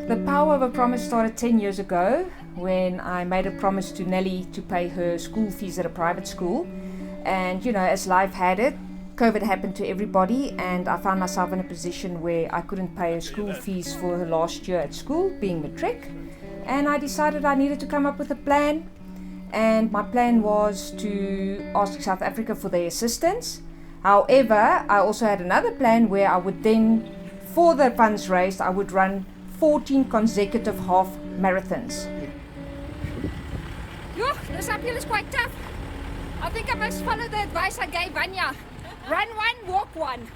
The power of a promise started 10 years ago when I made a promise to Nelly to pay her school fees at a private school. And as life had it, COVID happened to everybody, and I found myself in a position where I couldn't pay her school fees for her last year at school, being matric. And I decided I needed to come up with a plan. And my plan was to ask South Africa for their assistance. However, I also had another plan where I would then, for the funds raised, I would run 14 consecutive half marathons. This uphill is quite tough. I think I must follow the advice I gave Vanya. Run one, walk one.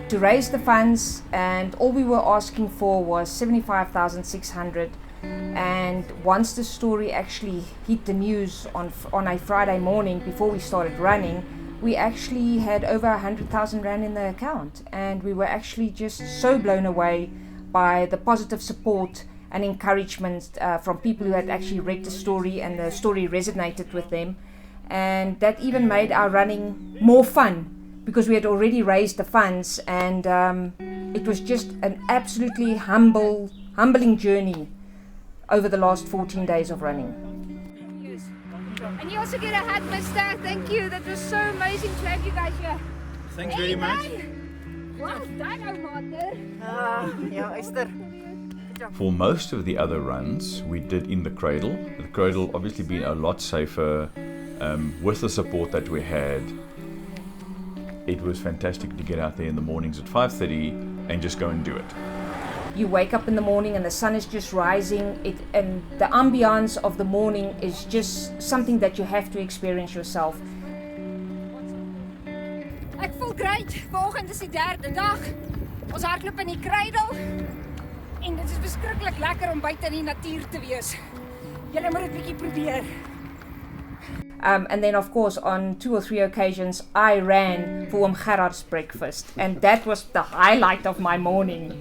To raise the funds, and all we were asking for was 75,600. And once the story actually hit the news on a Friday morning before we started running, we actually had over 100,000 Rand in the account. And we were actually just so blown away by the positive support and encouragement from people who had actually read the story, and the story resonated with them. And that even made our running more fun because we had already raised the funds, and it was just an absolutely humbling journey over the last 14 days of running. And you also get a hug, mister. Thank you. That was so amazing to have you guys here. Thanks very much. Well done, Omater. Ja, Esther. For most of the other runs, we did in the cradle. The cradle obviously being a lot safer with the support that we had. It was fantastic to get out there in the mornings at 5:30 and just go and do it. You wake up in the morning and the sun is just rising, and the ambiance of the morning is just something that you have to experience yourself. Ek voel great. Vanoggend is die 3de dag. Ons hardloop in die kruidel. En dit is beskiklik lekker om buite in die natuur te wees. Julle moet dit bietjie probeer. And then, of course, on 2 or 3 occasions, I ran for Gerard's breakfast, and that was the highlight of my morning.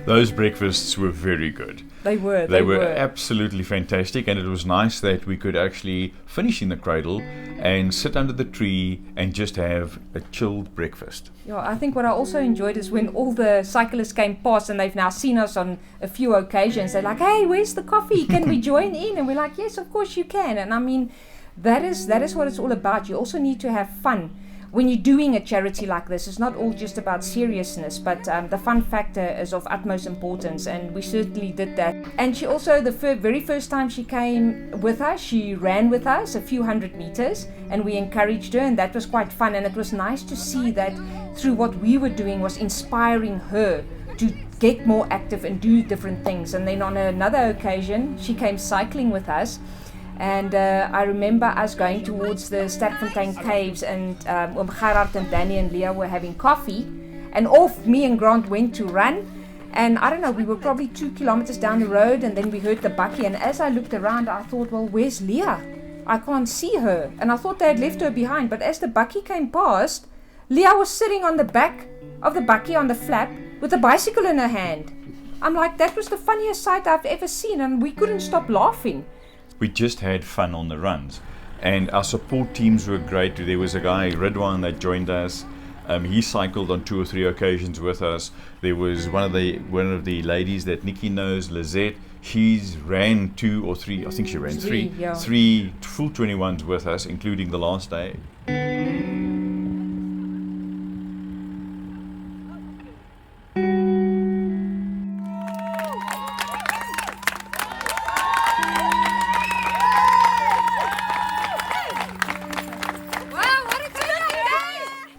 Those breakfasts were very good. They were. They were absolutely fantastic, and it was nice that we could actually finish in the cradle and sit under the tree and just have a chilled breakfast. Yeah, I think what I also enjoyed is when all the cyclists came past and they've now seen us on a few occasions, they're like, "Hey, where's the coffee? Can we join in?" And we're like, "Yes, of course you can." And I mean, that is what it's all about. You also need to have fun when you're doing a charity like this. It's not all just about seriousness, but the fun factor is of utmost importance, and we certainly did that. And she also, the very first time she came with us, she ran with us a few hundred meters, and we encouraged her, and that was quite fun. And it was nice to see that through what we were doing was inspiring her to get more active and do different things. And then on another occasion, she came cycling with us. And I remember us going towards the Sterkfontein Caves, and Gerard and Danny and Leah were having coffee, and off me and Grant went to run. And I don't know, we were probably 2 kilometers down the road, and then we heard the bakkie, and as I looked around, I thought, well, where's Leah? I can't see her. And I thought they had left her behind, but as the bakkie came past, Leah was sitting on the back of the bakkie on the flap with a bicycle in her hand. I'm like, that was the funniest sight I've ever seen, and we couldn't stop laughing. We just had fun on the runs, and our support teams were great. There was a guy, Ridwan, that joined us. He cycled on 2 or 3 occasions with us. There was one of the ladies that Nikki knows, Lizette. She's ran 2 or 3. I think she ran 3. Yeah. 3 full 21s with us, including the last day.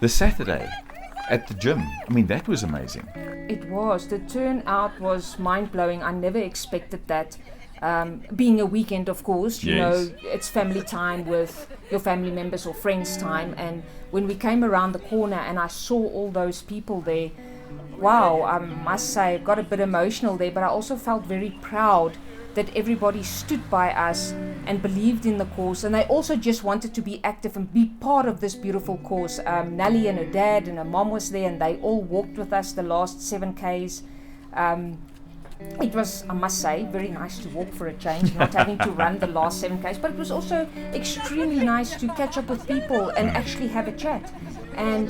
The Saturday at the gym, I mean, that was amazing. It was. The turnout was mind-blowing. I never expected that. Being a weekend, of course, you know, it's family time with your family members or friends time. And when we came around the corner and I saw all those people there, wow, I must say, I got a bit emotional there, but I also felt very proud that everybody stood by us and believed in the cause, and they also just wanted to be active and be part of this beautiful cause. Nelly and her dad and her mom was there, and they all walked with us the last 7Ks. It was, I must say, very nice to walk for a change, not having to run the last 7Ks, but it was also extremely nice to catch up with people and actually have a chat. And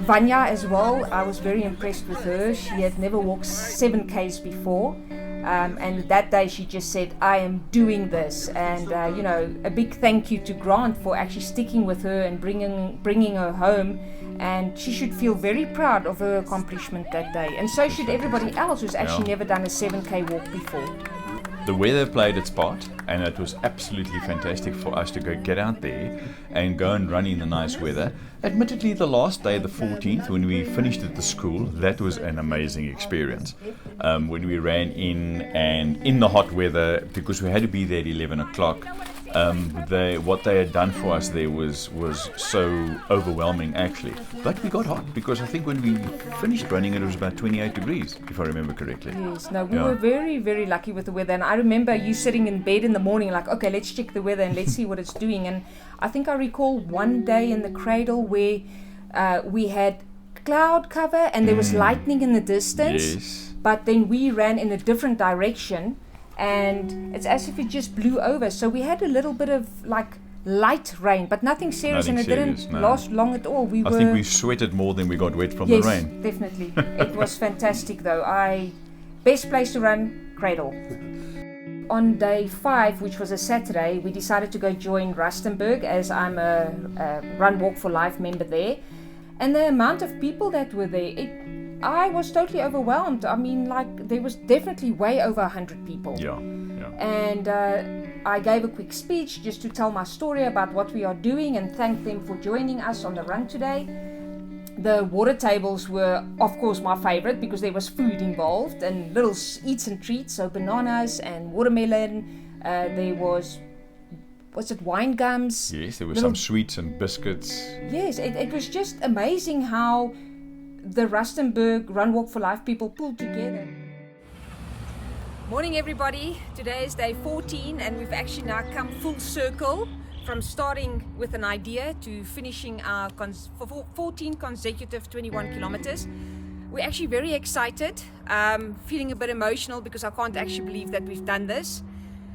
Vanya as well, I was very impressed with her. She had never walked 7Ks before. And that day she just said, I am doing this. And, a big thank you to Grant for actually sticking with her and bringing her home. And she should feel very proud of her accomplishment that day. And so should everybody else who's actually never done a 7K walk before. The weather played its part, and it was absolutely fantastic for us to get out there and go and run in the nice weather. Admittedly, the last day, the 14th, when we finished at the school, that was an amazing experience. When we ran in the hot weather, because we had to be there at 11 o'clock, what they had done for us there was so overwhelming actually. But we got hot, because I think when we finished running it was about 28 degrees, if I remember correctly. Yes, no, we were very, very lucky with the weather. And I remember you sitting in bed in the morning like, okay, let's check the weather and let's see what it's doing. And I think I recall one day in the cradle where we had cloud cover and there was lightning in the distance. Yes. But then we ran in a different direction. And it's as if it just blew over. So we had a little bit of like light rain, but nothing serious, and it didn't last long at all. I think we sweated more than we got wet from the rain. Yes, definitely. It was fantastic though. Best place to run, Cradle. On day 5, which was a Saturday, we decided to go join Rustenburg, as I'm a Run Walk for Life member there. And the amount of people that were there, I was totally overwhelmed. I mean, like, there was definitely way over 100 people. Yeah. And I gave a quick speech just to tell my story about what we are doing and thank them for joining us on the run today. The water tables were, of course, my favorite because there was food involved and little eats and treats, so bananas and watermelon. There was it wine gums? Yes, there were some sweets and biscuits. Yes, it was just amazing how the Rustenburg Run Walk for Life people pulled together. Morning everybody, today is day 14 and we've actually now come full circle from starting with an idea to finishing our 14 consecutive 21 kilometers. We're actually very excited, feeling a bit emotional because I can't actually believe that we've done this.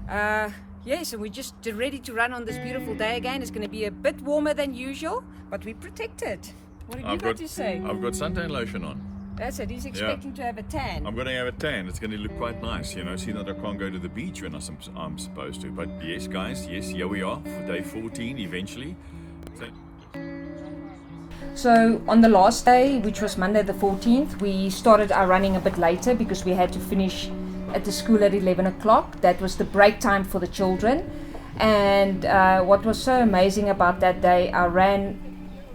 Yes, and we're just ready to run on this beautiful day again. It's going to be a bit warmer than usual, but we're protected. What have you got to say? I've got suntan lotion on. That's it. He's expecting to have a tan. I'm going to have a tan. It's going to look quite nice, see that I can't go to the beach when I'm supposed to. But yes, guys, here we are for day 14 eventually. So on the last day, which was Monday the 14th, we started our running a bit later because we had to finish at the school at 11 o'clock. That was the break time for the children. And what was so amazing about that day,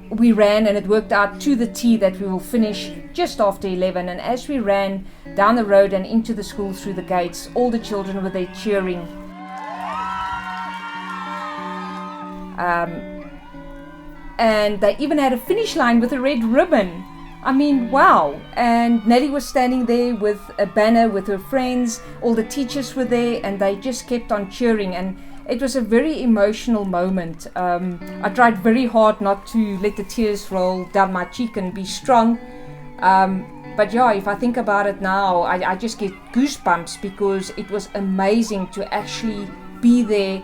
we ran and it worked out to the T that we will finish just after 11. And as we ran down the road and into the school through the gates, all the children were there cheering. And they even had a finish line with a red ribbon. I mean, wow. And Nelly was standing there with a banner with her friends. All the teachers were there and they just kept on cheering. And it was a very emotional moment. I tried very hard not to let the tears roll down my cheek and be strong. But yeah, if I think about it now, I just get goosebumps because it was amazing to actually be there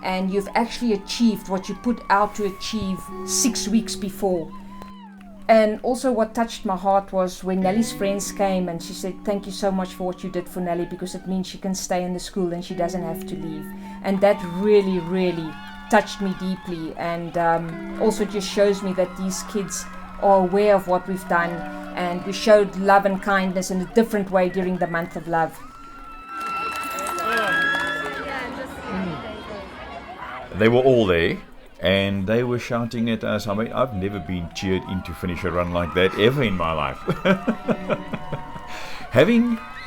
and you've actually achieved what you put out to achieve 6 weeks before. And also what touched my heart was when Nelly's friends came and she said, thank you so much for what you did for Nelly because it means she can stay in the school and she doesn't have to leave. And that really, really touched me deeply and also just shows me that these kids are aware of what we've done and we showed love and kindness in a different way during the month of love. They were all there. And they were shouting at us. I mean, I've never been cheered in to finish a run like that ever in my life.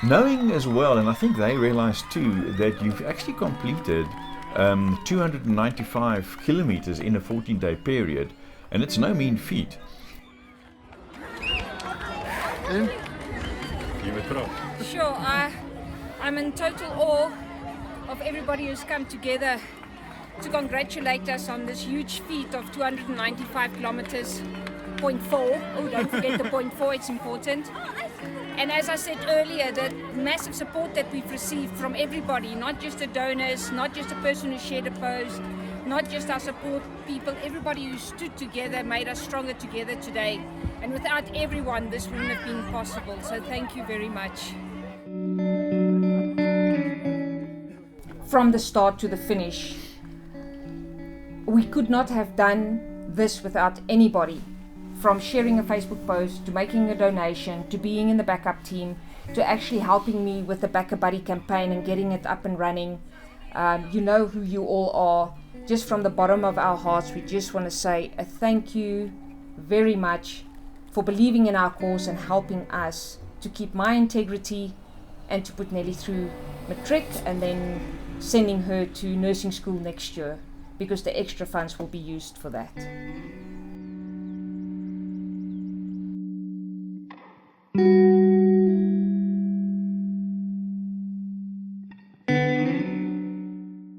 Knowing as well, and I think they realized too, that you've actually completed 295 kilometers in a 14-day period, and it's no mean feat. Sure, I'm in total awe of everybody who's come together to congratulate us on this huge feat of 295 kilometers, 0.4. Oh, don't forget the 0.4, it's important. And as I said earlier, the massive support that we've received from everybody, not just the donors, not just the person who shared a post, not just our support people, everybody who stood together made us stronger together today. And without everyone, this wouldn't have been possible. So thank you very much. From the start to the finish, we could not have done this without anybody. From sharing a Facebook post, to making a donation, to being in the backup team, to actually helping me with the Back a Buddy campaign and getting it up and running. You know who you all are. Just from the bottom of our hearts, we just want to say a thank you very much for believing in our cause and helping us to keep my integrity and to put Nelly through matric and then sending her to nursing school next year, because the extra funds will be used for that.